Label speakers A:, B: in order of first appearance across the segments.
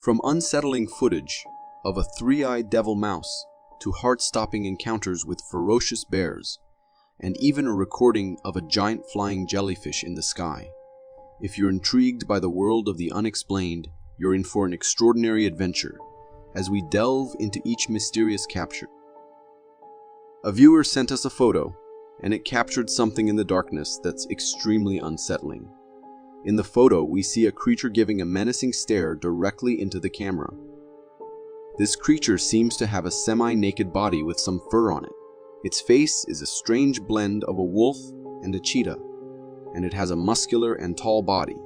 A: From unsettling footage of a three-eyed devil mouse to heart-stopping encounters with ferocious bears, and even a recording of a giant flying jellyfish in the sky. If you're intrigued by the world of the unexplained, you're in for an extraordinary adventure as we delve into each mysterious capture. A viewer sent us a photo, and it captured something in the darkness that's extremely unsettling. In the photo, we see a creature giving a menacing stare directly into the camera. This creature seems to have a semi-naked body with some fur on it. Its face is a strange blend of a wolf and a cheetah, and it has a muscular and tall body.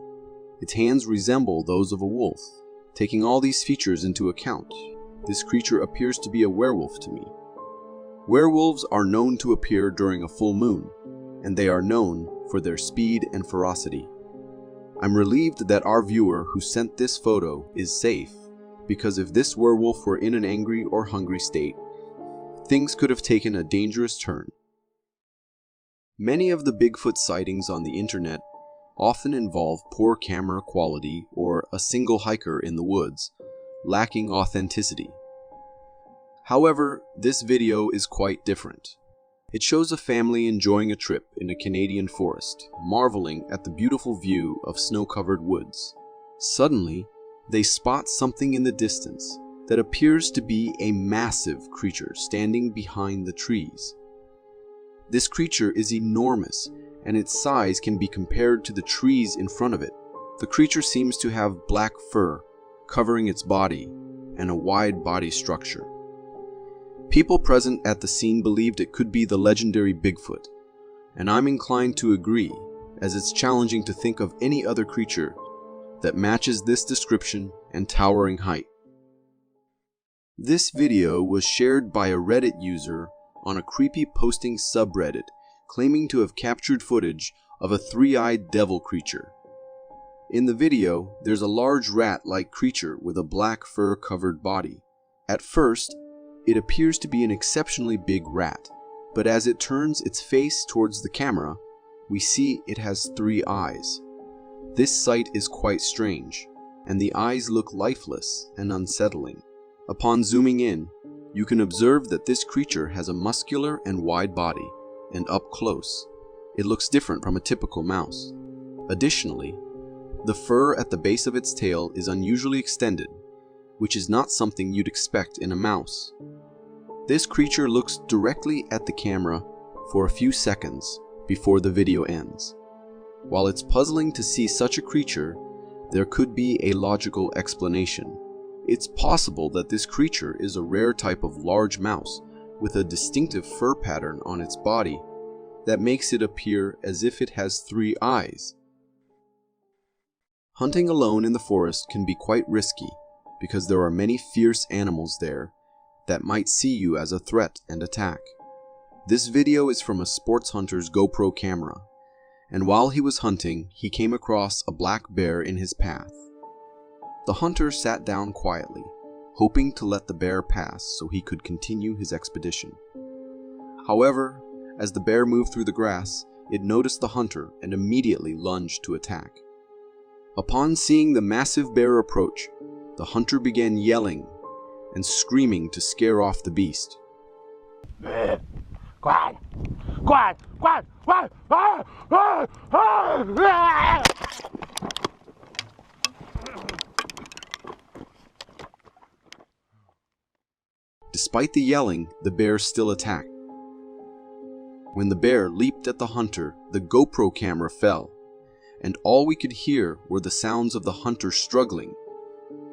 A: Its hands resemble those of a wolf. Taking all these features into account, this creature appears to be a werewolf to me. Werewolves are known to appear during a full moon, and they are known for their speed and ferocity. I'm relieved that our viewer who sent this photo is safe, because if this werewolf were in an angry or hungry state, things could have taken a dangerous turn. Many of the Bigfoot sightings on the internet often involve poor camera quality or a single hiker in the woods, lacking authenticity. However, this video is quite different. It shows a family enjoying a trip in a Canadian forest, marveling at the beautiful view of snow-covered woods. Suddenly, they spot something in the distance that appears to be a massive creature standing behind the trees. This creature is enormous, and its size can be compared to the trees in front of it. The creature seems to have black fur covering its body and a wide body structure. People present at the scene believed it could be the legendary Bigfoot, and I'm inclined to agree, as it's challenging to think of any other creature that matches this description and towering height. This video was shared by a Reddit user on a creepy posting subreddit claiming to have captured footage of a three-eyed devil creature. In the video, there's a large rat-like creature with a black fur-covered body. At first, it appears to be an exceptionally big rat, but as it turns its face towards the camera, we see it has three eyes. This sight is quite strange, and the eyes look lifeless and unsettling. Upon zooming in, you can observe that this creature has a muscular and wide body, and up close, it looks different from a typical mouse. Additionally, the fur at the base of its tail is unusually extended, which is not something you'd expect in a mouse. This creature looks directly at the camera for a few seconds before the video ends. While it's puzzling to see such a creature, there could be a logical explanation. It's possible that this creature is a rare type of large mouse with a distinctive fur pattern on its body that makes it appear as if it has three eyes. Hunting alone in the forest can be quite risky because there are many fierce animals there that might see you as a threat and attack. This video is from a sports hunter's GoPro camera, and while he was hunting, he came across a black bear in his path. The hunter sat down quietly, hoping to let the bear pass so he could continue his expedition. However, as the bear moved through the grass, it noticed the hunter and immediately lunged to attack. Upon seeing the massive bear approach, the hunter began yelling and screaming to scare off the beast. Despite the yelling, the bear still attacked. When the bear leaped at the hunter, the GoPro camera fell, and all we could hear were the sounds of the hunter struggling.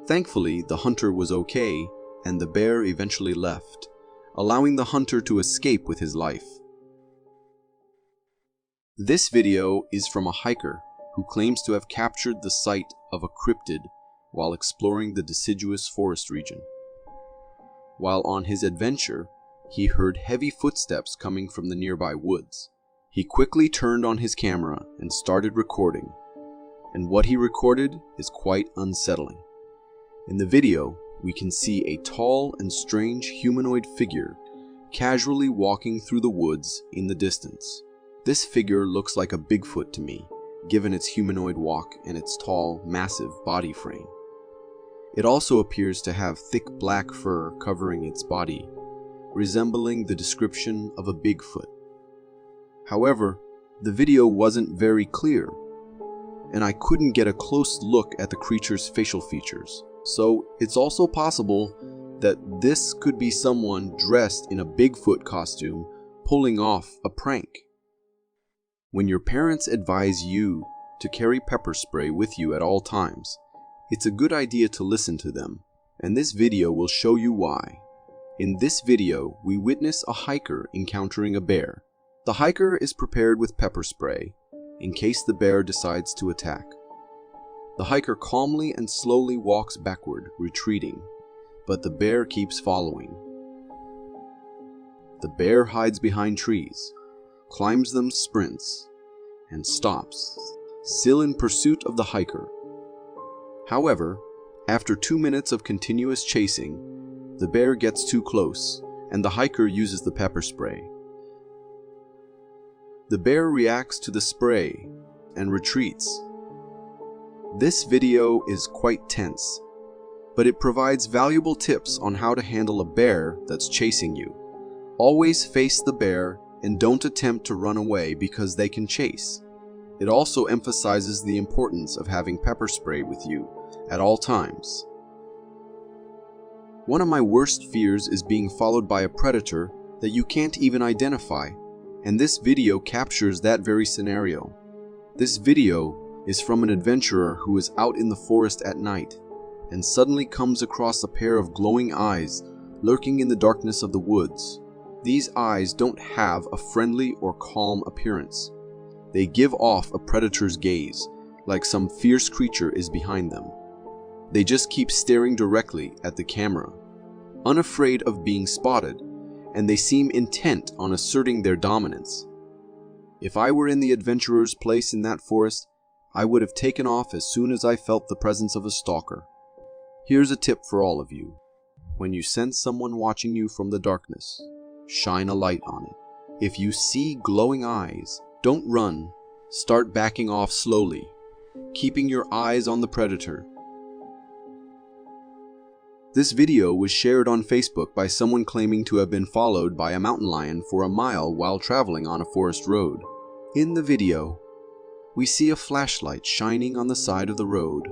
A: Thankfully, the hunter was okay, and the bear eventually left, allowing the hunter to escape with his life. This video is from a hiker who claims to have captured the sight of a cryptid while exploring the deciduous forest region. While on his adventure, he heard heavy footsteps coming from the nearby woods. He quickly turned on his camera and started recording, and what he recorded is quite unsettling. In the video, we can see a tall and strange humanoid figure casually walking through the woods in the distance. This figure looks like a Bigfoot to me, given its humanoid walk and its tall, massive body frame. It also appears to have thick black fur covering its body, resembling the description of a Bigfoot. However, the video wasn't very clear, and I couldn't get a close look at the creature's facial features. So it's also possible that this could be someone dressed in a Bigfoot costume pulling off a prank. When your parents advise you to carry pepper spray with you at all times, it's a good idea to listen to them, and this video will show you why. In this video, we witness a hiker encountering a bear. The hiker is prepared with pepper spray in case the bear decides to attack. The hiker calmly and slowly walks backward, retreating, but the bear keeps following. The bear hides behind trees, climbs them, sprints, and stops, still in pursuit of the hiker. However, after 2 minutes of continuous chasing, the bear gets too close, and the hiker uses the pepper spray. The bear reacts to the spray and retreats. This video is quite tense, but it provides valuable tips on how to handle a bear that's chasing you. Always face the bear and don't attempt to run away because they can chase. It also emphasizes the importance of having pepper spray with you at all times. One of my worst fears is being followed by a predator that you can't even identify, and this video captures that very scenario. This video is from an adventurer who is out in the forest at night and suddenly comes across a pair of glowing eyes lurking in the darkness of the woods. These eyes don't have a friendly or calm appearance. They give off a predator's gaze, like some fierce creature is behind them. They just keep staring directly at the camera, unafraid of being spotted, and they seem intent on asserting their dominance. If I were in the adventurer's place in that forest, I would have taken off as soon as I felt the presence of a stalker. Here's a tip for all of you. When you sense someone watching you from the darkness, shine a light on it. If you see glowing eyes, don't run. Start backing off slowly, keeping your eyes on the predator. This video was shared on Facebook by someone claiming to have been followed by a mountain lion for a mile while traveling on a forest road. In the video, we see a flashlight shining on the side of the road,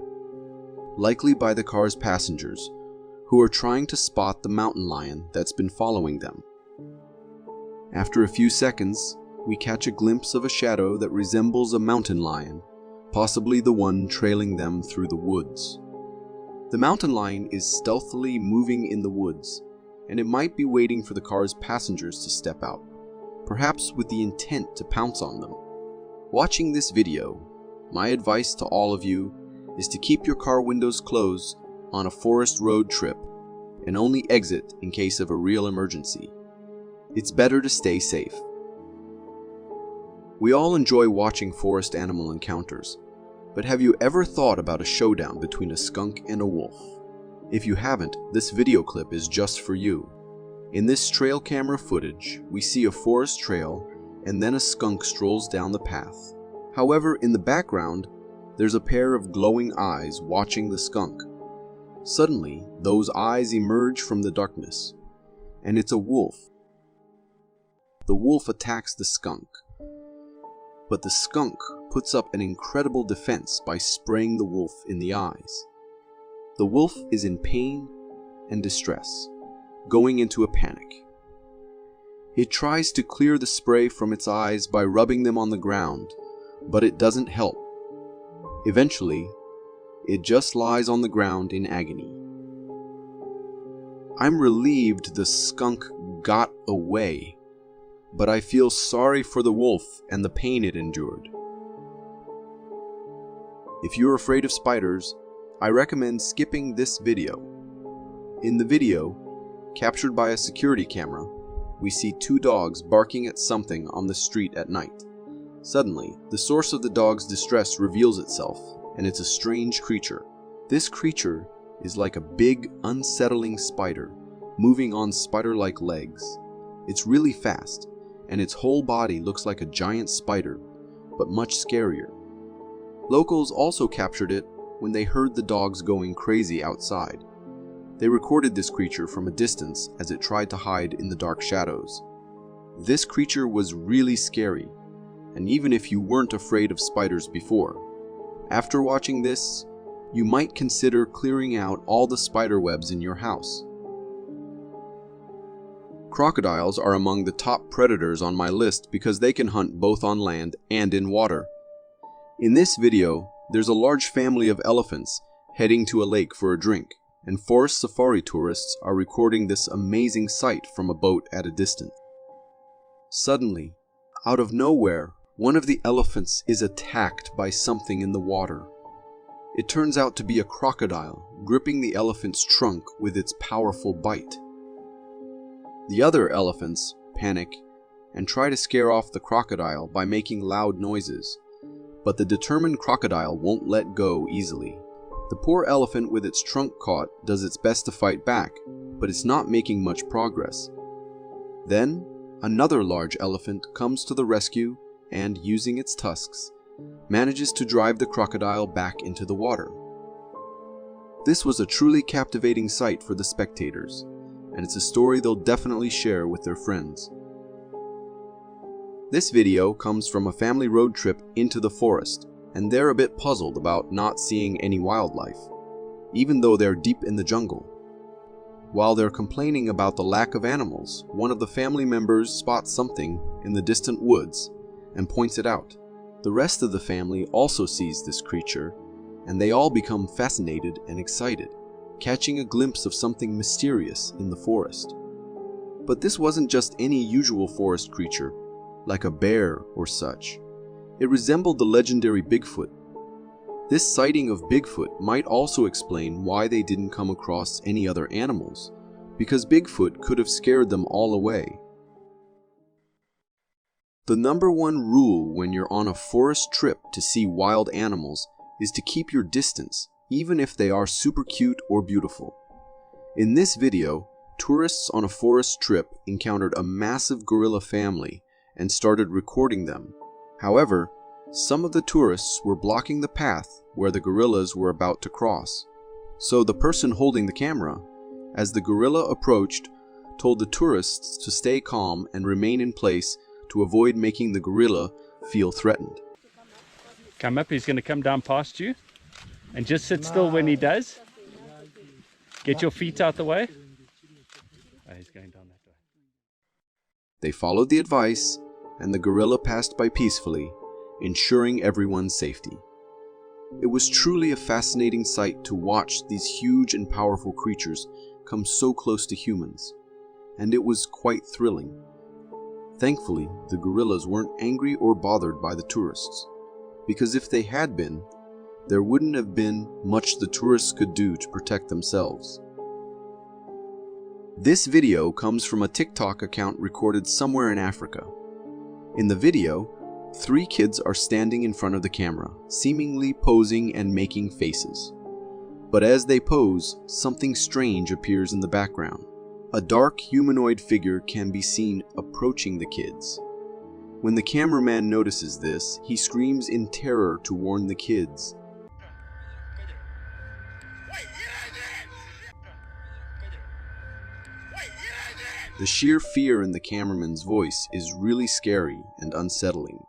A: likely by the car's passengers, who are trying to spot the mountain lion that's been following them. After a few seconds, we catch a glimpse of a shadow that resembles a mountain lion, possibly the one trailing them through the woods. The mountain lion is stealthily moving in the woods, and it might be waiting for the car's passengers to step out, perhaps with the intent to pounce on them. Watching this video, my advice to all of you is to keep your car windows closed on a forest road trip and only exit in case of a real emergency. It's better to stay safe. We all enjoy watching forest animal encounters, but have you ever thought about a showdown between a skunk and a wolf? If you haven't, this video clip is just for you. In this trail camera footage, we see a forest trail and then a skunk strolls down the path. However, in the background, there's a pair of glowing eyes watching the skunk. Suddenly, those eyes emerge from the darkness, and it's a wolf. The wolf attacks the skunk, but the skunk puts up an incredible defense by spraying the wolf in the eyes. The wolf is in pain and distress, going into a panic. It tries to clear the spray from its eyes by rubbing them on the ground, but it doesn't help. Eventually, it just lies on the ground in agony. I'm relieved the skunk got away, but I feel sorry for the wolf and the pain it endured. If you're afraid of spiders, I recommend skipping this video. In the video, captured by a security camera, we see two dogs barking at something on the street at night. Suddenly, the source of the dog's distress reveals itself, and it's a strange creature. This creature is like a big, unsettling spider, moving on spider-like legs. It's really fast, and its whole body looks like a giant spider, but much scarier. Locals also captured it when they heard the dogs going crazy outside. They recorded this creature from a distance as it tried to hide in the dark shadows. This creature was really scary, and even if you weren't afraid of spiders before, after watching this, you might consider clearing out all the spider webs in your house. Crocodiles are among the top predators on my list because they can hunt both on land and in water. In this video, there's a large family of elephants heading to a lake for a drink, and forest safari tourists are recording this amazing sight from a boat at a distance. Suddenly, out of nowhere, one of the elephants is attacked by something in the water. It turns out to be a crocodile, gripping the elephant's trunk with its powerful bite. The other elephants panic and try to scare off the crocodile by making loud noises, but the determined crocodile won't let go easily. The poor elephant with its trunk caught does its best to fight back, but it's not making much progress. Then, another large elephant comes to the rescue and, using its tusks, manages to drive the crocodile back into the water. This was a truly captivating sight for the spectators, and it's a story they'll definitely share with their friends. This video comes from a family road trip into the forest, and they're a bit puzzled about not seeing any wildlife, even though they're deep in the jungle. While they're complaining about the lack of animals, one of the family members spots something in the distant woods and points it out. The rest of the family also sees this creature, and they all become fascinated and excited, catching a glimpse of something mysterious in the forest. But this wasn't just any usual forest creature, like a bear or such. It resembled the legendary Bigfoot. This sighting of Bigfoot might also explain why they didn't come across any other animals, because Bigfoot could have scared them all away. The number one rule when you're on a forest trip to see wild animals is to keep your distance, even if they are super cute or beautiful. In this video, tourists on a forest trip encountered a massive gorilla family and started recording them. However, some of the tourists were blocking the path where the gorillas were about to cross. So the person holding the camera, as the gorilla approached, told the tourists to stay calm and remain in place to avoid making the gorilla feel threatened.
B: Come up, he's going to come down past you. And just sit still when he does. Get your feet out the way. Oh, he's going down that way.
A: They followed the advice, and the gorilla passed by peacefully, ensuring everyone's safety. It was truly a fascinating sight to watch these huge and powerful creatures come so close to humans, and it was quite thrilling. Thankfully, the gorillas weren't angry or bothered by the tourists, because if they had been, there wouldn't have been much the tourists could do to protect themselves. This video comes from a TikTok account recorded somewhere in Africa. In the video, 3 kids are standing in front of the camera, seemingly posing and making faces. But as they pose, something strange appears in the background. A dark humanoid figure can be seen approaching the kids. When the cameraman notices this, he screams in terror to warn the kids. The sheer fear in the cameraman's voice is really scary and unsettling.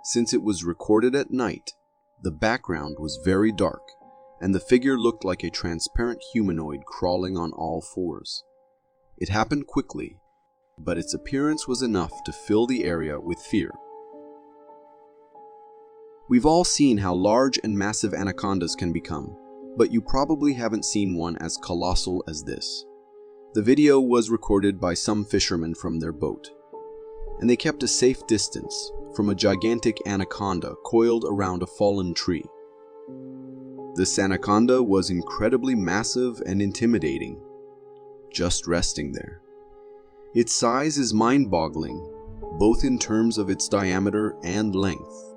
A: Since it was recorded at night, the background was very dark, and the figure looked like a transparent humanoid crawling on all fours. It happened quickly, but its appearance was enough to fill the area with fear. We've all seen how large and massive anacondas can become, but you probably haven't seen one as colossal as this. The video was recorded by some fishermen from their boat, and they kept a safe distance from a gigantic anaconda coiled around a fallen tree. This anaconda was incredibly massive and intimidating, just resting there. Its size is mind-boggling, both in terms of its diameter and length.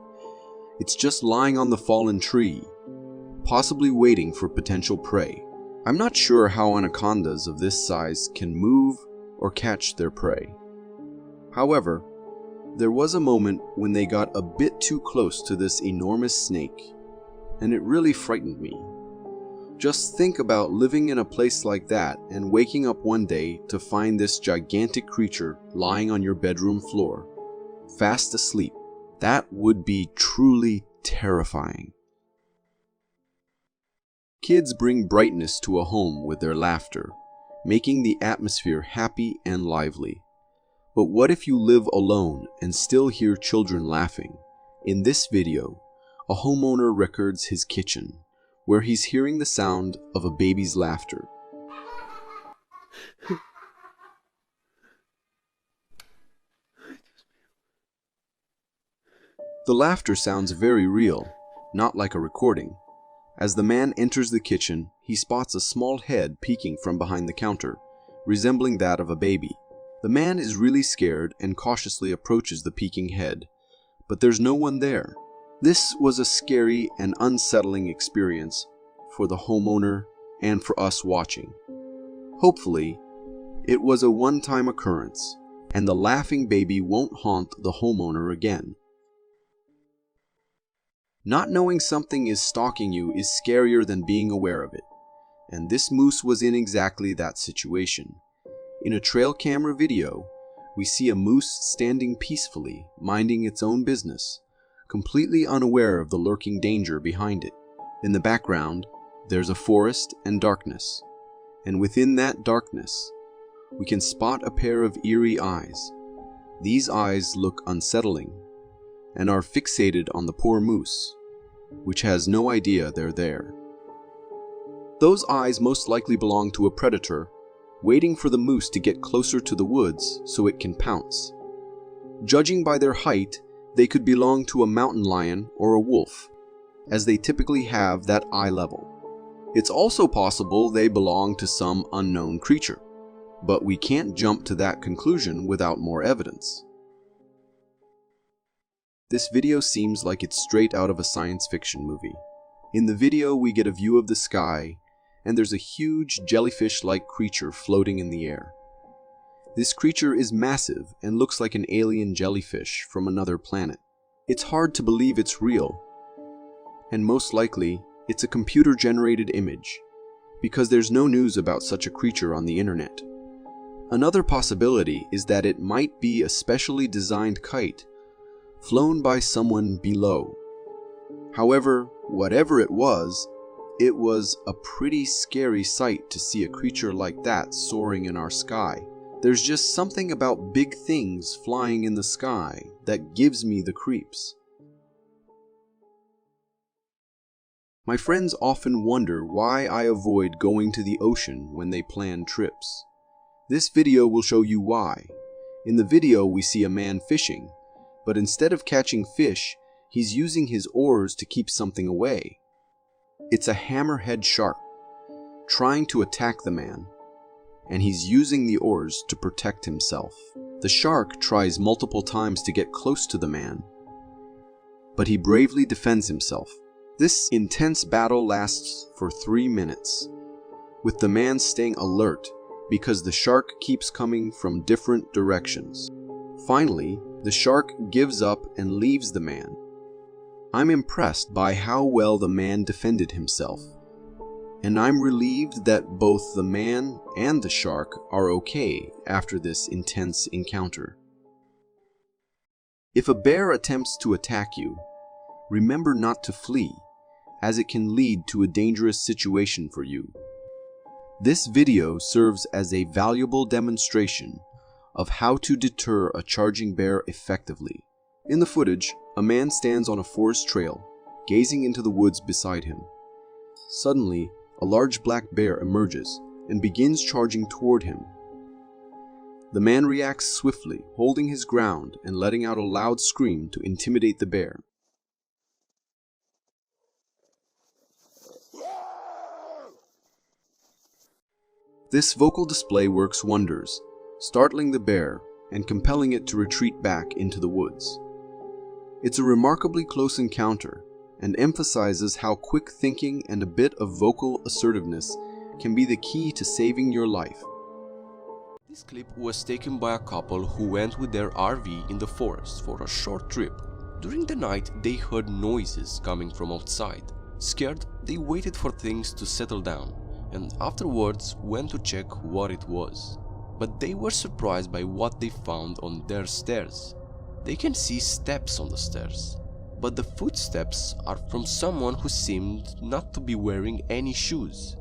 A: It's just lying on the fallen tree, possibly waiting for potential prey. I'm not sure how anacondas of this size can move or catch their prey. However, there was a moment when they got a bit too close to this enormous snake, and it really frightened me. Just think about living in a place like that and waking up one day to find this gigantic creature lying on your bedroom floor, fast asleep. That would be truly terrifying. Kids bring brightness to a home with their laughter, making the atmosphere happy and lively. But what if you live alone and still hear children laughing? In this video, a homeowner records his kitchen, where he's hearing the sound of a baby's laughter. The laughter sounds very real, not like a recording. As the man enters the kitchen, he spots a small head peeking from behind the counter, resembling that of a baby. The man is really scared and cautiously approaches the peeking head, but there's no one there. This was a scary and unsettling experience for the homeowner and for us watching. Hopefully, it was a one-time occurrence, and the laughing baby won't haunt the homeowner again. Not knowing something is stalking you is scarier than being aware of it, and this moose was in exactly that situation. In a trail camera video, we see a moose standing peacefully, minding its own business, completely unaware of the lurking danger behind it. In the background, there's a forest and darkness, and within that darkness, we can spot a pair of eerie eyes. These eyes look unsettling, and are fixated on the poor moose, which has no idea they're there. Those eyes most likely belong to a predator, waiting for the moose to get closer to the woods so it can pounce. Judging by their height, they could belong to a mountain lion or a wolf, as they typically have that eye level. It's also possible they belong to some unknown creature, but we can't jump to that conclusion without more evidence. This video seems like it's straight out of a science fiction movie. In the video, we get a view of the sky, and there's a huge jellyfish-like creature floating in the air. This creature is massive and looks like an alien jellyfish from another planet. It's hard to believe it's real, and most likely, it's a computer-generated image, because there's no news about such a creature on the internet. Another possibility is that it might be a specially designed kite flown by someone below. However, whatever it was a pretty scary sight to see a creature like that soaring in our sky. There's just something about big things flying in the sky that gives me the creeps. My friends often wonder why I avoid going to the ocean when they plan trips. This video will show you why. In the video, we see a man fishing, but instead of catching fish, he's using his oars to keep something away. It's a hammerhead shark, trying to attack the man, and he's using the oars to protect himself. The shark tries multiple times to get close to the man, but he bravely defends himself. This intense battle lasts for 3 minutes, with the man staying alert because the shark keeps coming from different directions. Finally, the shark gives up and leaves the man. I'm impressed by how well the man defended himself, and I'm relieved that both the man and the shark are okay after this intense encounter. If a bear attempts to attack you, remember not to flee, as it can lead to a dangerous situation for you. This video serves as a valuable demonstration of how to deter a charging bear effectively. In the footage, a man stands on a forest trail, gazing into the woods beside him. Suddenly, a large black bear emerges and begins charging toward him. The man reacts swiftly, holding his ground and letting out a loud scream to intimidate the bear. This vocal display works wonders, startling the bear and compelling it to retreat back into the woods. It's a remarkably close encounter and emphasizes how quick thinking and a bit of vocal assertiveness can be the key to saving your life.
C: This clip was taken by a couple who went with their RV in the forest for a short trip. During the night, they heard noises coming from outside. Scared, they waited for things to settle down, and afterwards went to check what it was. But they were surprised by what they found on their stairs. They can see steps on the stairs, but the footsteps are from someone who seemed not to be wearing any shoes.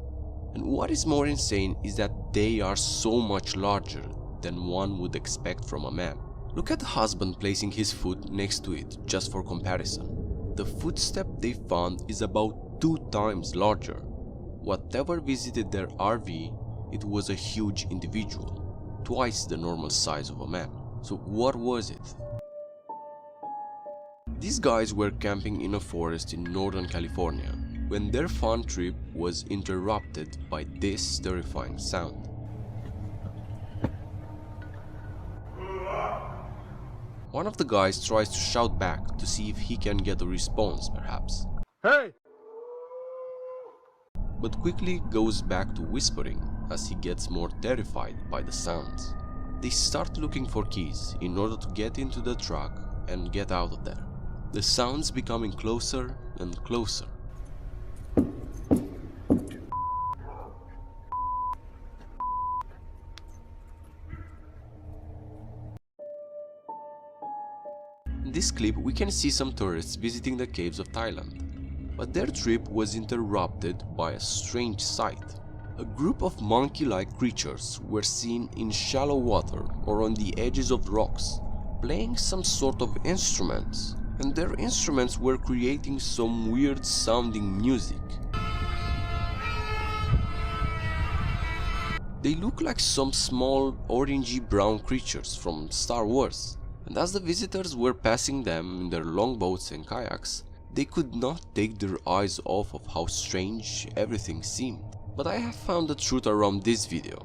C: And what is more insane is that they are so much larger than one would expect from a man. Look at the husband placing his foot next to it just for comparison. The footstep they found is about 2 times larger. Whatever visited their RV, it was a huge individual, twice the normal size of a man. So what was it? These guys were camping in a forest in Northern California when their fun trip was interrupted by this terrifying sound. One of the guys tries to shout back to see if he can get a response, perhaps.
D: Hey!
C: But quickly goes back to whispering as he gets more terrified by the sounds. They start looking for keys in order to get into the truck and get out of there. The sounds becoming closer and closer. In this clip we can see some tourists visiting the caves of Thailand, but their trip was interrupted by a strange sight. A group of monkey-like creatures were seen in shallow water or on the edges of rocks, playing some sort of instruments, and their instruments were creating some weird sounding music. They look like some small orangey brown creatures from Star Wars, and as the visitors were passing them in their longboats and kayaks, they could not take their eyes off of how strange everything seemed. But I have found the truth around this video.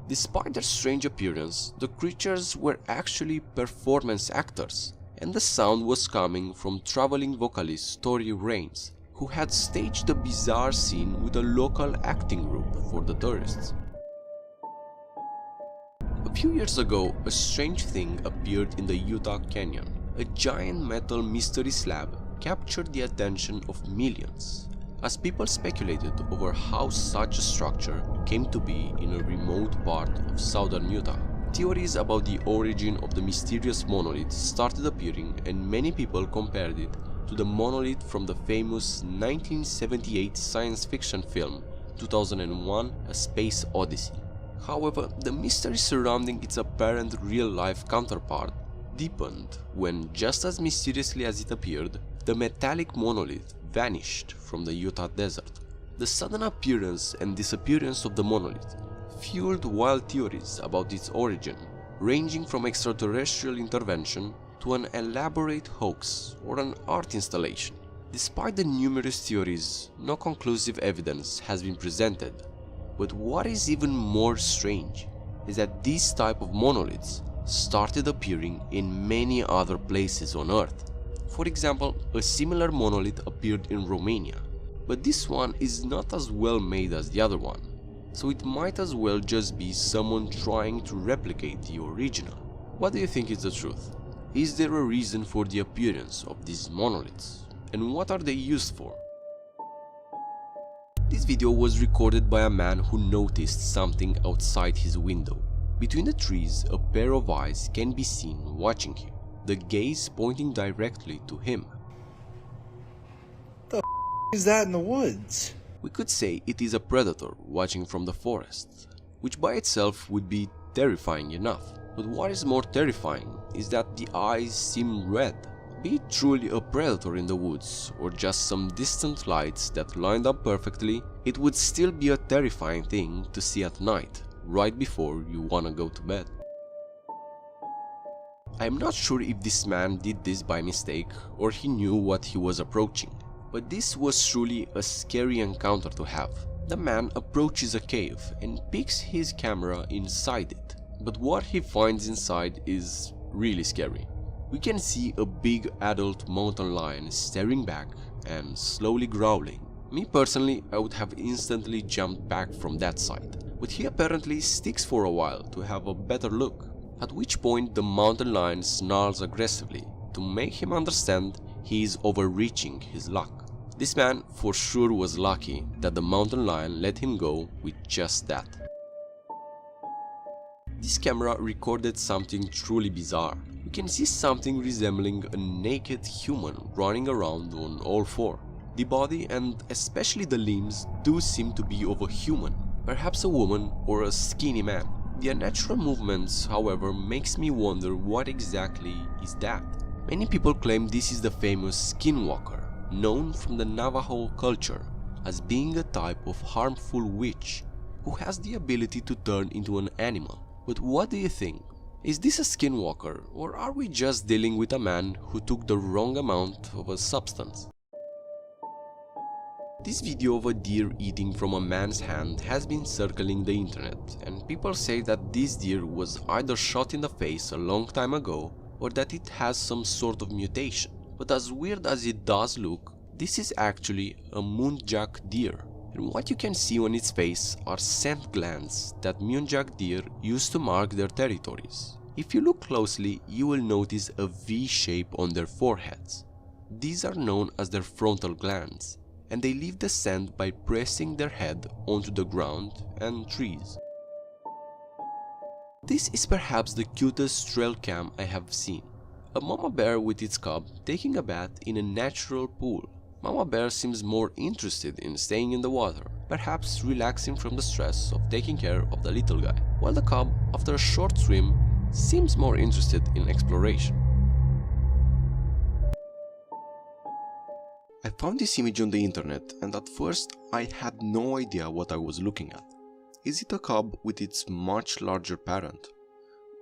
C: Despite their strange appearance, the creatures were actually performance actors, and the sound was coming from traveling vocalist Tori Raines, who had staged a bizarre scene with a local acting group for the tourists. A few years ago, a strange thing appeared in the Utah Canyon. A giant metal mystery slab captured the attention of millions, as people speculated over how such a structure came to be in a remote part of southern Utah. Theories about the origin of the mysterious monolith started appearing, and many people compared it to the monolith from the famous 1978 science fiction film 2001: A Space Odyssey. However, the mystery surrounding its apparent real-life counterpart deepened when, just as mysteriously as it appeared, the metallic monolith vanished from the Utah desert. The sudden appearance and disappearance of the monolith fueled wild theories about its origin, ranging from extraterrestrial intervention to an elaborate hoax or an art installation. Despite the numerous theories, no conclusive evidence has been presented. But what is even more strange is that these type of monoliths started appearing in many other places on Earth. For example, a similar monolith appeared in Romania, but this one is not as well made as the other one, so it might as well just be someone trying to replicate the original. What do you think is the truth? Is there a reason for the appearance of these monoliths? And what are they used for? This video was recorded by a man who noticed something outside his window. Between the trees, a pair of eyes can be seen watching him, the gaze pointing directly to him.
D: The is that in the woods?
C: We could say it is a predator watching from the forest, which by itself would be terrifying enough. But what is more terrifying is that the eyes seem red. Be it truly a predator in the woods or just some distant lights that lined up perfectly, it would still be a terrifying thing to see at night, right before you wanna go to bed. I am not sure if this man did this by mistake or he knew what he was approaching, but this was truly a scary encounter to have. The man approaches a cave and peeks his camera inside it, but what he finds inside is really scary. We can see a big adult mountain lion staring back and slowly growling. Me personally, I would have instantly jumped back from that sight, but he apparently sticks for a while to have a better look, at which point the mountain lion snarls aggressively to make him understand he is overreaching his luck. This man for sure was lucky that the mountain lion let him go with just that. This camera recorded something truly bizarre. You can see something resembling a naked human running around on all four. The body and especially the limbs do seem to be of a human, perhaps a woman or a skinny man. The unnatural movements, however, makes me wonder what exactly is that. Many people claim this is the famous Skinwalker, known from the Navajo culture as being a type of harmful witch who has the ability to turn into an animal. But what do you think? Is this a Skinwalker, or are we just dealing with a man who took the wrong amount of a substance? This video of a deer eating from a man's hand has been circling the internet, and people say that this deer was either shot in the face a long time ago or that it has some sort of mutation. But as weird as it does look, this is actually a Muntjac deer, and what you can see on its face are scent glands that Muntjac deer use to mark their territories. If you look closely, you will notice a V shape on their foreheads. These are known as their frontal glands, and they leave the scent by pressing their head onto the ground and trees. This is perhaps the cutest Trailcam I have seen. A mama bear with its cub taking a bath in a natural pool. Mama bear seems more interested in staying in the water, perhaps relaxing from the stress of taking care of the little guy, while the cub, after a short swim, seems more interested in exploration.
A: I found this image on the internet, and at first I had no idea what I was looking at. Is it a cub with its much larger parent?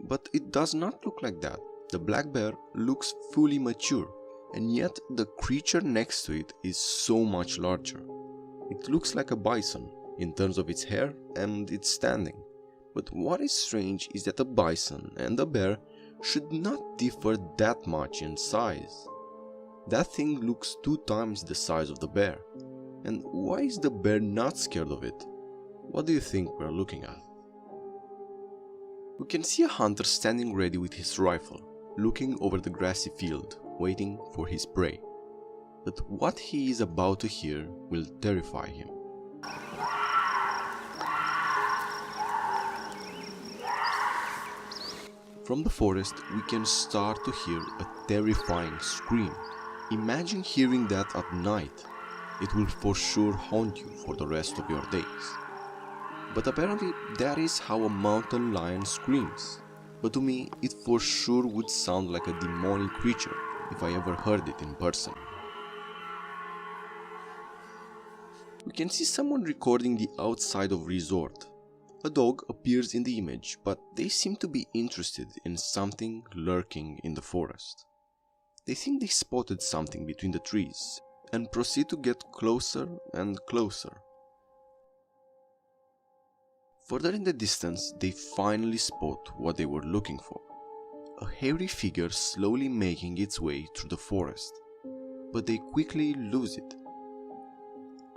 A: But it does not look like that. The black bear looks fully mature, and yet the creature next to it is so much larger. It looks like a bison in terms of its hair and its standing. But what is strange is that a bison and a bear should not differ that much in size. That thing looks 2 times the size of the bear. And why is the bear not scared of it? What do you think we're looking at? We can see a hunter standing ready with his rifle, looking over the grassy field, waiting for his prey. But what he is about to hear will terrify him. From the forest, we can start to hear a terrifying scream. Imagine hearing that at night. It will for sure haunt you for the rest of your days. But apparently that is how a mountain lion screams. But to me, it for sure would sound like a demonic creature if I ever heard it in person. We can see someone recording the outside of resort. A dog appears in the image, but they seem to be interested in something lurking in the forest. They think they spotted something between the trees and proceed to get closer and closer. Further in the distance, they finally spot what they were looking for. A hairy figure slowly making its way through the forest, but they quickly lose it.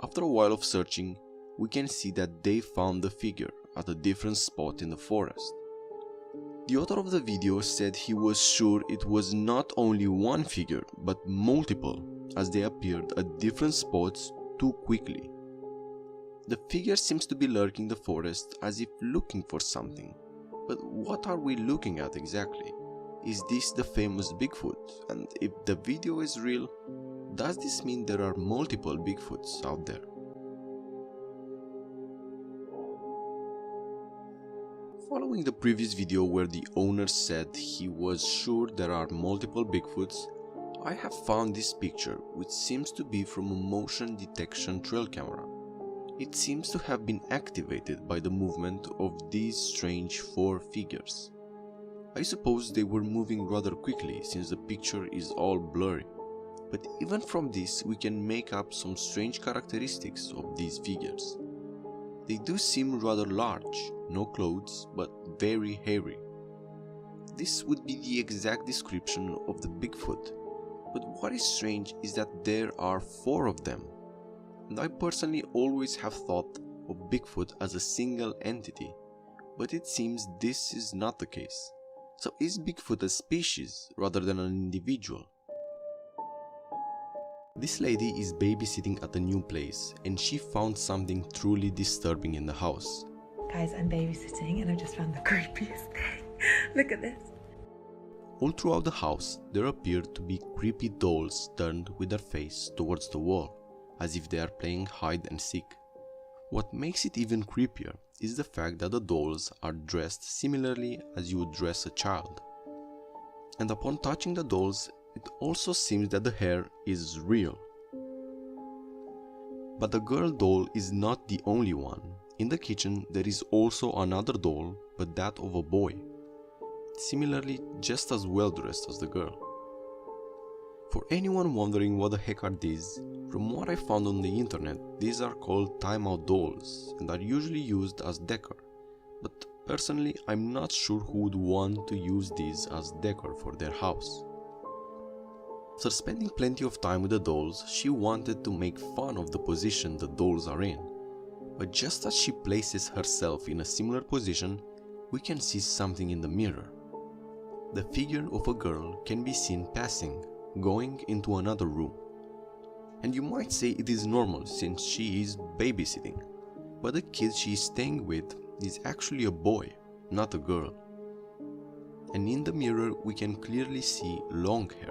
A: After a while of searching, we can see that they found the figure at a different spot in the forest. The author of the video said he was sure it was not only one figure, but multiple, as they appeared at different spots too quickly. The figure seems to be lurking the forest as if looking for something. But what are we looking at exactly? Is this the famous Bigfoot? And if the video is real, does this mean there are multiple Bigfoots out there? Following the previous video where the owner said he was sure there are multiple Bigfoots, I have found this picture, which seems to be from a motion detection trail camera. It seems to have been activated by the movement of these strange 4 figures. I suppose they were moving rather quickly since the picture is all blurry, but even from this we can make up some strange characteristics of these figures. They do seem rather large, no clothes, but very hairy. This would be the exact description of the Bigfoot, but what is strange is that there are 4 of them. And I personally always have thought of Bigfoot as a single entity, but it seems this is not the case. So is Bigfoot a species rather than an individual?
C: This lady is babysitting at a new place and she found something truly disturbing in the house.
E: Guys, I'm babysitting and I just found the creepiest thing. Look at this.
C: All throughout the house, there appeared to be creepy dolls turned with their face towards the wall, as if they are playing hide and seek. What makes it even creepier is the fact that the dolls are dressed similarly as you would dress a child. And upon touching the dolls, it also seems that the hair is real. But the girl doll is not the only one. In the kitchen there is also another doll, but that of a boy. Similarly, just as well dressed as the girl. For anyone wondering what the heck are these, from what I found on the internet, these are called timeout dolls and are usually used as decor. But personally, I'm not sure who would want to use these as decor for their house. After spending plenty of time with the dolls, she wanted to make fun of the position the dolls are in. But just as she places herself in a similar position, we can see something in the mirror. The figure of a girl can be seen passing, going into another room. And you might say it is normal since she is babysitting, but the kid she is staying with is actually a boy, not a girl. And in the mirror we can clearly see long hair.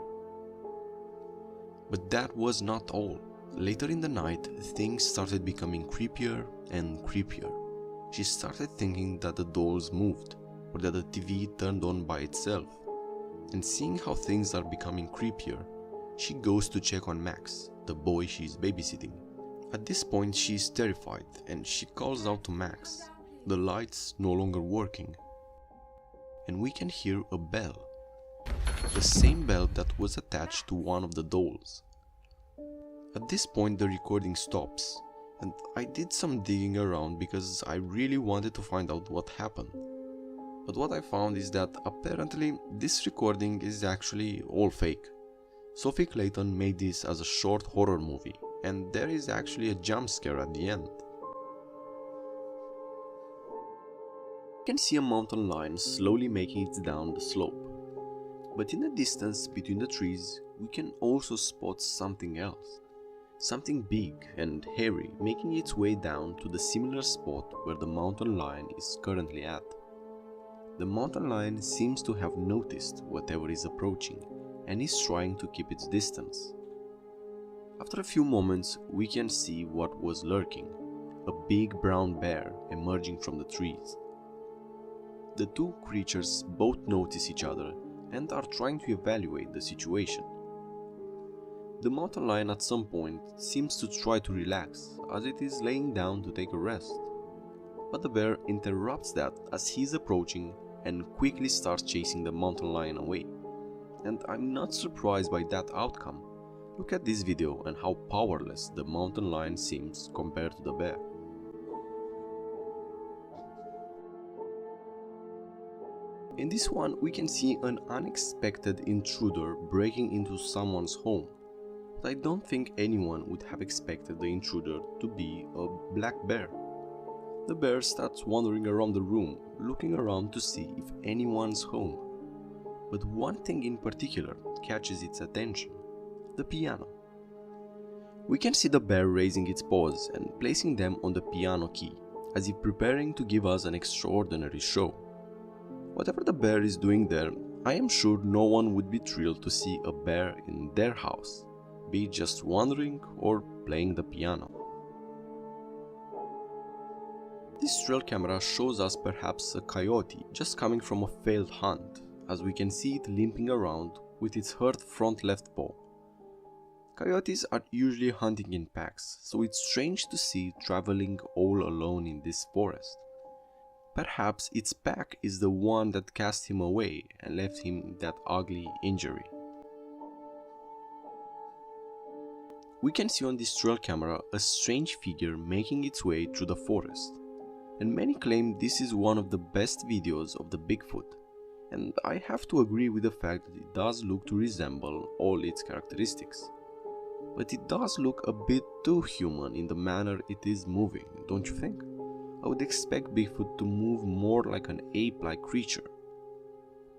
C: But that was not all. Later in the night, things started becoming creepier and creepier. She started thinking that the dolls moved, or that the TV turned on by itself. And seeing how things are becoming creepier, she goes to check on Max, the boy she is babysitting. At this point she is terrified and she calls out to Max. The lights no longer working. And we can hear a bell. The same bell that was attached to one of the dolls. At this point the recording stops, and I did some digging around because I really wanted to find out what happened. But what I found is that apparently this recording is actually all fake. Sophie Clayton made this as a short horror movie, and there is actually a jump scare at the end. You can see a mountain lion slowly making its down the slope. But in the distance between the trees, we can also spot something else. Something big and hairy making its way down to the similar spot where the mountain lion is currently at. The mountain lion seems to have noticed whatever is approaching and is trying to keep its distance. After a few moments, we can see what was lurking, a big brown bear emerging from the trees. The two creatures both notice each other and are trying to evaluate the situation. The mountain lion at some point seems to try to relax as it is laying down to take a rest. But the bear interrupts that as he is approaching and quickly starts chasing the mountain lion away. And I'm not surprised by that outcome. Look at this video and how powerless the mountain lion seems compared to the bear. In this one, we can see an unexpected intruder breaking into someone's home. But I don't think anyone would have expected the intruder to be a black bear. The bear starts wandering around the room, looking around to see if anyone's home. But one thing in particular catches its attention: the piano. We can see the bear raising its paws and placing them on the piano key, as if preparing to give us an extraordinary show. Whatever the bear is doing there, I am sure no one would be thrilled to see a bear in their house, be it just wandering or playing the piano. This trail camera shows us perhaps a coyote just coming from a failed hunt, as we can see it limping around with its hurt front left paw. Coyotes are usually hunting in packs, so it's strange to see it traveling all alone in this forest. Perhaps its pack is the one that cast him away and left him that ugly injury. We can see on this trail camera a strange figure making its way through the forest, and many claim this is one of the best videos of the Bigfoot, and I have to agree with the fact that it does look to resemble all its characteristics. But it does look a bit too human in the manner it is moving, don't you think? I would expect Bigfoot to move more like an ape-like creature.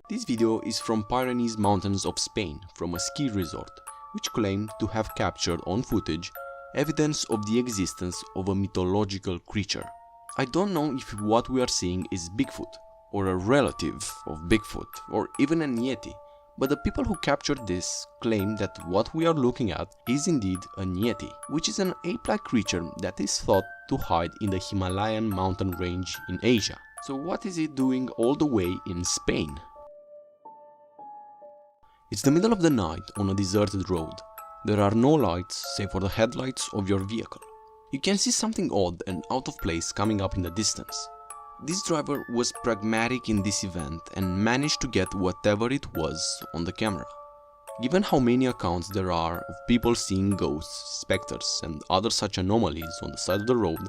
C: This video is from Pyrenees mountains of Spain, from a ski resort, which claim to have captured on footage evidence of the existence of a mythological creature. I don't know if what we are seeing is Bigfoot, or a relative of Bigfoot, or even an Yeti, but the people who captured this claim that what we are looking at is indeed an Yeti, which is an ape-like creature that is thought to hide in the Himalayan mountain range in Asia. So what is it doing all the way in Spain? It's the middle of the night on a deserted road. There are no lights save for the headlights of your vehicle. You can see something odd and out of place coming up in the distance. This driver was pragmatic in this event and managed to get whatever it was on the camera. Given how many accounts there are of people seeing ghosts, specters and other such anomalies on the side of the road,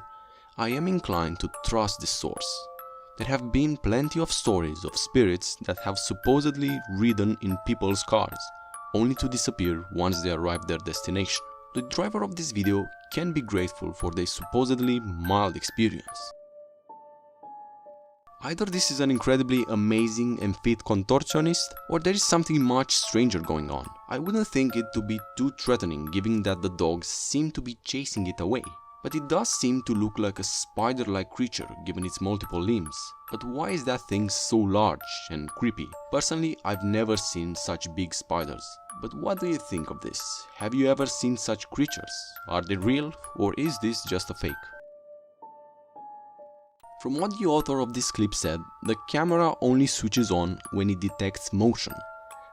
C: I am inclined to trust this source. There have been plenty of stories of spirits that have supposedly ridden in people's cars, only to disappear once they arrive their destination. The driver of this video can be grateful for their supposedly mild experience. Either this is an incredibly amazing and fit contortionist, or there is something much stranger going on. I wouldn't think it to be too threatening given that the dogs seem to be chasing it away. But it does seem to look like a spider-like creature given its multiple limbs. But why is that thing so large and creepy? Personally, I've never seen such big spiders. But what do you think of this? Have you ever seen such creatures? Are they real, or is this just a fake? From what the author of this clip said, the camera only switches on when it detects motion,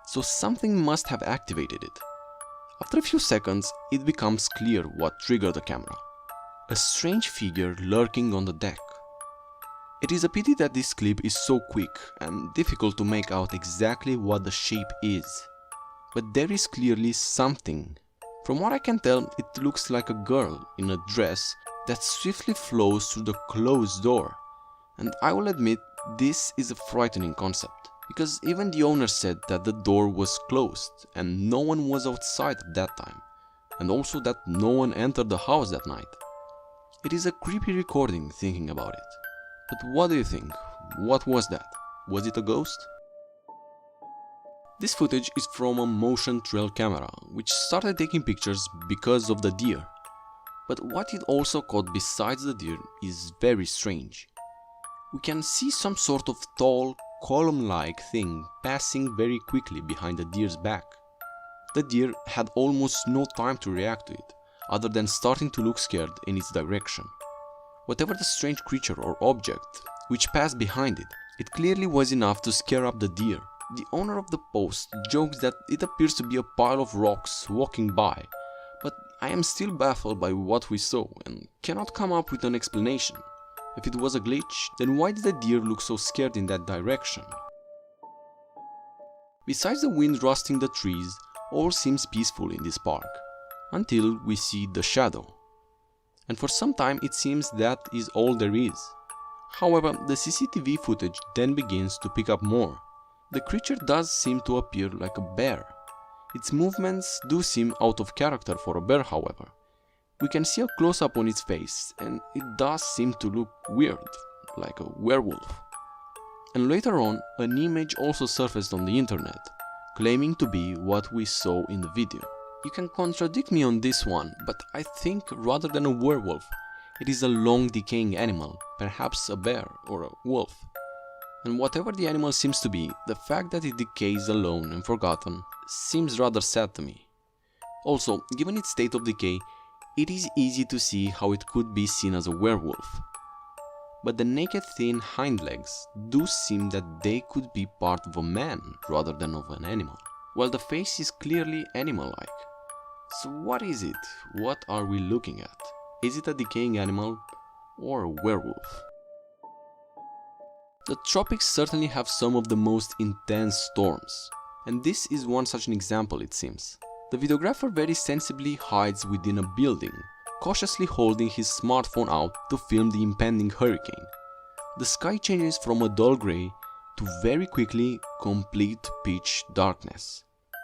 C: so something must have activated it. After a few seconds, it becomes clear what triggered the camera. A strange figure lurking on the deck. It is a pity that this clip is so quick and difficult to make out exactly what the shape is. But there is clearly something. From what I can tell, it looks like a girl in a dress that swiftly flows through the closed door. And I will admit, this is a frightening concept, because even the owner said that the door was closed and no one was outside at that time, and also that no one entered the house that night. It is a creepy recording thinking about it. But what do you think? What was that? Was it a ghost? This footage is from a motion trail camera, which started taking pictures because of the deer. But what it also caught besides the deer is very strange. We can see some sort of tall, column-like thing passing very quickly behind the deer's back. The deer had almost no time to react to it, other than starting to look scared in its direction. Whatever the strange creature or object which passed behind it, it clearly was enough to scare up the deer. The owner of the post jokes that it appears to be a pile of rocks walking by, but I am still baffled by what we saw and cannot come up with an explanation. If it was a glitch, then why did the deer look so scared in that direction? Besides the wind rusting the trees, all seems peaceful in this park, until we see the shadow. And for some time it seems that is all there is. However, the CCTV footage then begins to pick up more. The creature does seem to appear like a bear. Its movements do seem out of character for a bear, however. We can see a close-up on its face, and it does seem to look weird, like a werewolf. And later on, an image also surfaced on the internet, claiming to be what we saw in the video. You can contradict me on this one, but I think rather than a werewolf, it is a long decaying animal, perhaps a bear or a wolf. And whatever the animal seems to be, the fact that it decays alone and forgotten seems rather sad to me. Also, given its state of decay, it is easy to see how it could be seen as a werewolf. But the naked thin hind legs do seem that they could be part of a man rather than of an animal, while the face is clearly animal-like. So what is it? What are we looking at? Is it a decaying animal or a werewolf? The tropics certainly have some of the most intense storms, and this is one such an example, it seems. The videographer very sensibly hides within a building, cautiously holding his smartphone out to film the impending hurricane. The sky changes from a dull grey to very quickly complete pitch darkness.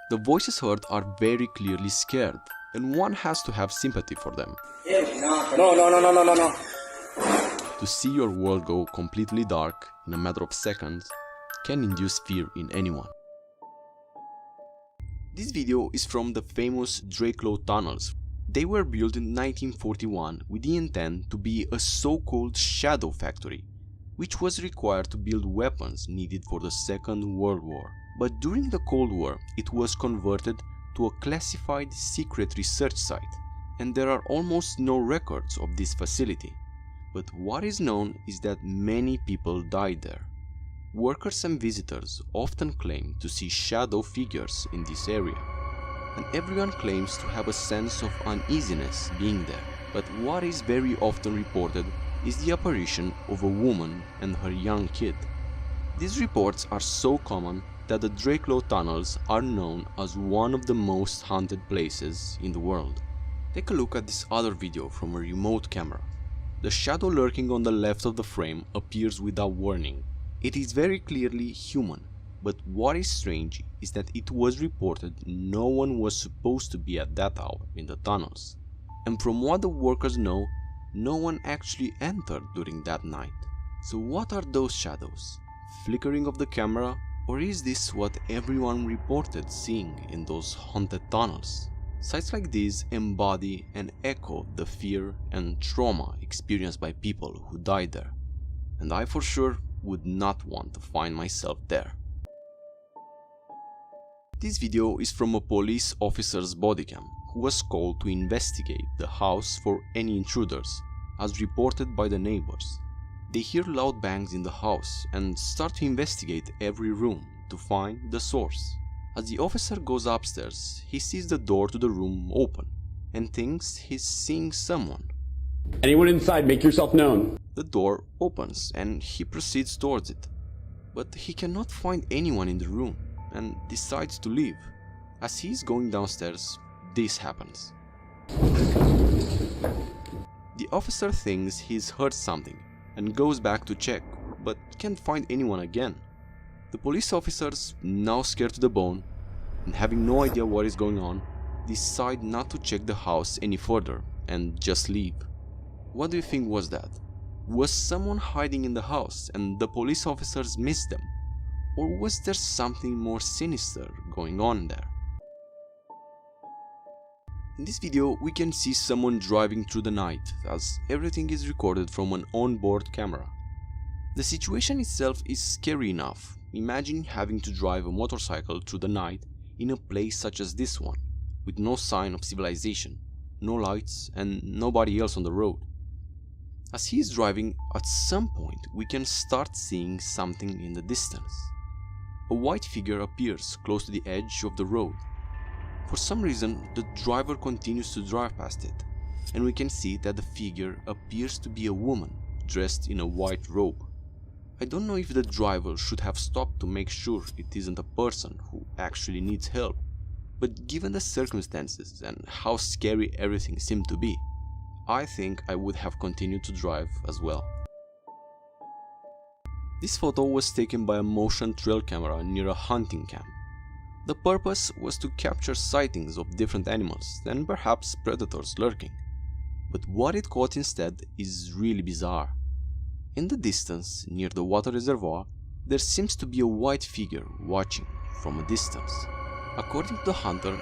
C: The voices heard are very clearly scared, and one has to have sympathy for them. No. To see your world go completely dark in a matter of seconds can induce fear in anyone. This video is from the famous Dra Tunnels. They were built in 1941 with the intent to be a so-called shadow factory, which was required to build weapons needed for the Second World War. But during the Cold War, it was converted to a classified secret research site, and there are almost no records of this facility. But what is known is that many people died there. Workers and visitors often claim to see shadow figures in this area, and everyone claims to have a sense of uneasiness being there. But what is very often reported is the apparition of a woman and her young kid. These reports are so common that the Dra Tunnels are known as one of the most haunted places in the world. Take a look at this other video from a remote camera. The shadow lurking on the left of the frame appears without warning. It is very clearly human, but what is strange is that it was reported no one was supposed to be at that hour in the tunnels. And from what the workers know, no one actually entered during that night. So what are those shadows? Flickering of the camera? Or is this what everyone reported seeing in those haunted tunnels? Sites like these embody and echo the fear and trauma experienced by people who died there. And I for sure would not want to find myself there. This video is from a police officer's bodycam who was called to investigate the house for any intruders, as reported by the neighbors. They hear loud bangs in the house and start to investigate every room to find the source. As the officer goes upstairs, he sees the door to the room open and thinks he's seeing someone.
F: Anyone inside, make yourself known.
C: The door opens and he proceeds towards it, but he cannot find anyone in the room and decides to leave. As he is going downstairs, this happens. The officer thinks he's heard something and goes back to check, but can't find anyone again. The police officers, now scared to the bone and having no idea what is going on, decide not to check the house any further and just leave. What do you think was that? Was someone hiding in the house and the police officers missed them? Or was there something more sinister going on there? In this video we can see someone driving through the night, as everything is recorded from an onboard camera. The situation itself is scary enough. Imagine having to drive a motorcycle through the night in a place such as this one, with no sign of civilization, no lights and nobody else on the road. As he is driving, at some point we can start seeing something in the distance. A white figure appears close to the edge of the road. For some reason, the driver continues to drive past it, and we can see that the figure appears to be a woman dressed in a white robe. I don't know if the driver should have stopped to make sure it isn't a person who actually needs help, but given the circumstances and how scary everything seemed to be, I think I would have continued to drive as well. This photo was taken by a motion trail camera near a hunting camp. The purpose was to capture sightings of different animals and perhaps predators lurking. But what it caught instead is really bizarre. In the distance, near the water reservoir, there seems to be a white figure watching from a distance. According to the hunter,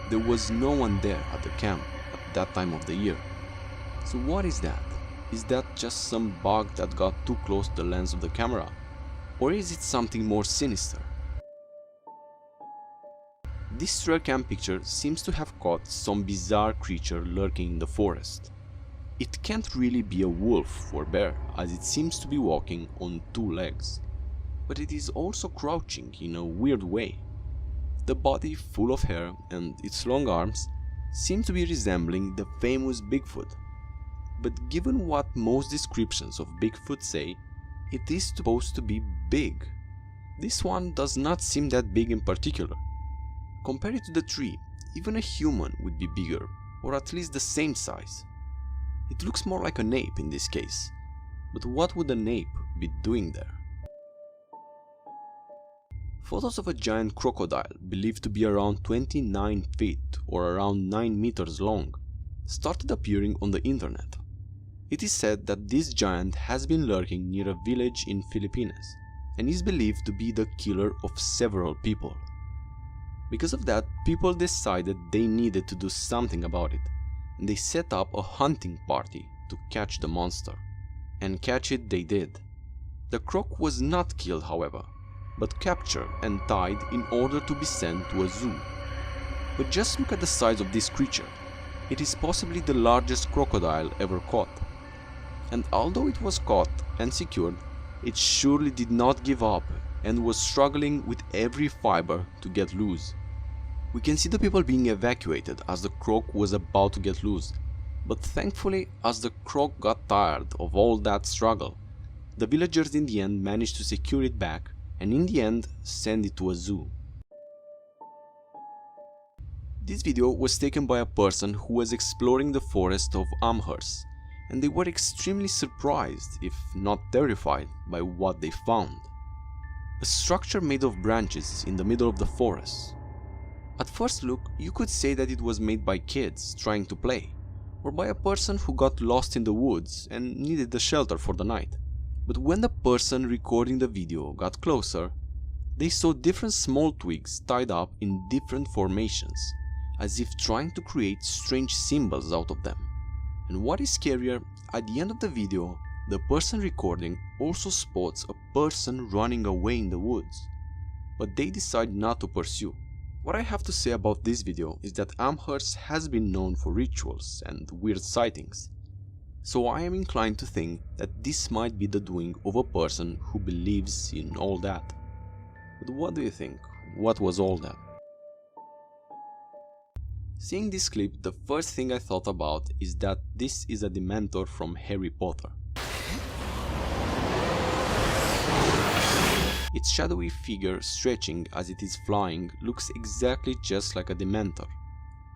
C: there was no one there at the camp at that time of the year. So what is that? Is that just some bug that got too close to the lens of the camera? Or is it something more sinister? This Trailcam picture seems to have caught some bizarre creature lurking in the forest. It can't really be a wolf or bear, as it seems to be walking on two legs. But it is also crouching in a weird way. The body, full of hair, and its long arms seem to be resembling the famous Bigfoot. But given what most descriptions of Bigfoot say, it is supposed to be big. This one does not seem that big in particular. Compared to the tree, even a human would be bigger, or at least the same size. It looks more like an ape in this case, but what would an ape be doing there? Photos of a giant crocodile, believed to be around 29 feet or around 9 meters long, started appearing on the internet. It is said that this giant has been lurking near a village in Philippines and is believed to be the killer of several people. Because of that, people decided they needed to do something about it, and they set up a hunting party to catch the monster. And catch it they did. The croc was not killed, however, but captured and tied in order to be sent to a zoo. But just look at the size of this creature. It is possibly the largest crocodile ever caught. And although it was caught and secured, it surely did not give up and was struggling with every fiber to get loose. We can see the people being evacuated as the croc was about to get loose, but thankfully, as the croc got tired of all that struggle, the villagers in the end managed to secure it back and in the end send it to a zoo. This video was taken by a person who was exploring the forest of Amherst, and they were extremely surprised, if not terrified, by what they found. A structure made of branches in the middle of the forest. At first look, you could say that it was made by kids trying to play, or by a person who got lost in the woods and needed a shelter for the night. But when the person recording the video got closer, they saw different small twigs tied up in different formations, as if trying to create strange symbols out of them. And what is scarier, at the end of the video, the person recording also spots a person running away in the woods, but they decide not to pursue. What I have to say about this video is that Amherst has been known for rituals and weird sightings, so I am inclined to think that this might be the doing of a person who believes in all that. But what do you think? What was all that? Seeing this clip, the first thing I thought about is that this is a Dementor from Harry Potter. Its shadowy figure stretching as it is flying looks exactly just like a Dementor.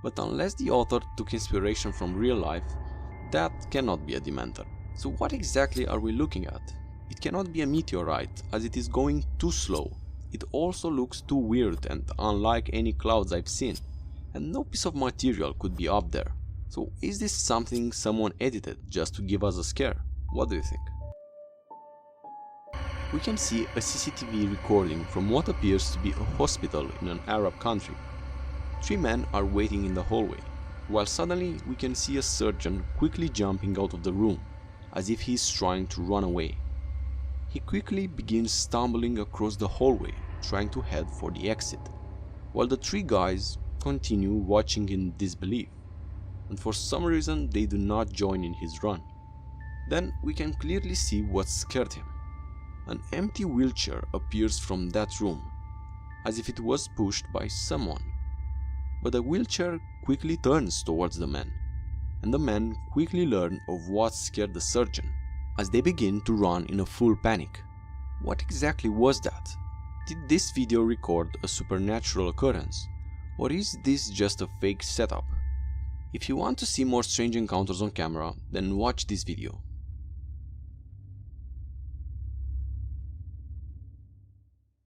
C: But unless the author took inspiration from real life, that cannot be a Dementor. So what exactly are we looking at? It cannot be a meteorite as it is going too slow. It also looks too weird and unlike any clouds I've seen, and no piece of material could be up there. So is this something someone edited just to give us a scare? What do you think? We can see a CCTV recording from what appears to be a hospital in an Arab country. 3 men are waiting in the hallway, while suddenly we can see a surgeon quickly jumping out of the room, as if he is trying to run away. He quickly begins stumbling across the hallway, trying to head for the exit, while the 3 guys continue watching in disbelief, and for some reason they do not join in his run. Then we can clearly see what scared him. An empty wheelchair appears from that room, as if it was pushed by someone. But the wheelchair quickly turns towards the men, and the men quickly learn of what scared the surgeon, as they begin to run in a full panic. What exactly was that? Did this video record a supernatural occurrence, or is this just a fake setup? If you want to see more strange encounters on camera, then watch this video.